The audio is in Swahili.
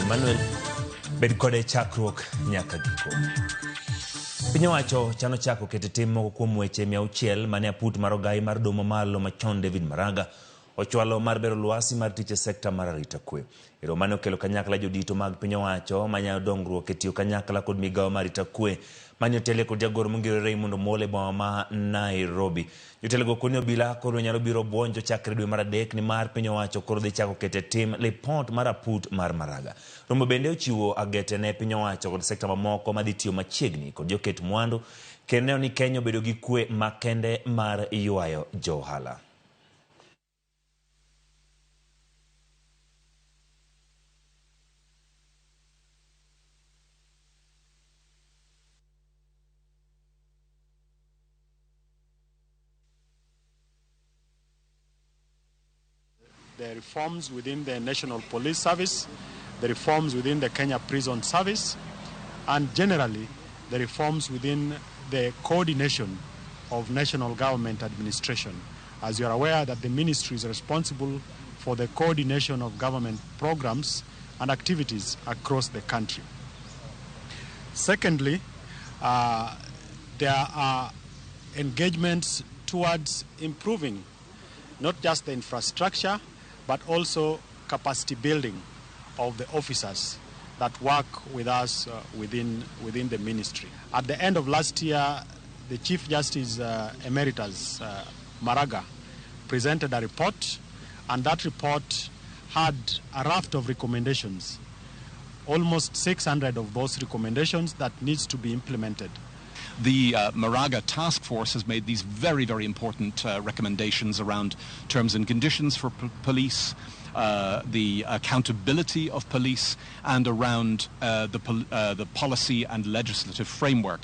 Emmanuel bed kode chakruok nyaka giko. Piny owacho chano chako keto tim moko kuom weche 600 mane aput mar ogai mar domo malo machon David Maraga ochwalo mar bero lwasi mar tich e sekta mar arita kwe. Ero mane okelo kanyakla jodito mag piny owacho manyayo dongruok e tiyo kanyakla kod migao mar arita kwe mane otele kod Jagoro mongirore Raymond Omollo e boma ma Nairobi. Jotelego koni obila koro nyalo biro buonjo chakre dwe mar adek ni mar piny owacho koro dhi chako keto tim lipot mar aput mar Maraga. Romo bende ochiwo agete ne piny owacho kod sekta mamoko madhi tiyo machiegni kod joket mwandu kendo ni Kenya obedo gi kwe makende mar yuayo johala. The reforms within the National Police Service, the reforms within the Kenya Prison Service, and generally the reforms within the coordination of national government administration. As you are aware that the ministry is responsible for the coordination of government programs and activities across the country. Secondly, there are engagements towards improving not just the infrastructure, but also capacity building of the officers that work with us within the ministry. At the end of last year, the Chief Justice Emeritus Maraga presented a report, and that report had a raft of recommendations, almost 600 of those recommendations that needs to be implemented. The Maraga task force has made these very, very important recommendations around terms and conditions for police, the accountability of police, and around the policy and legislative framework.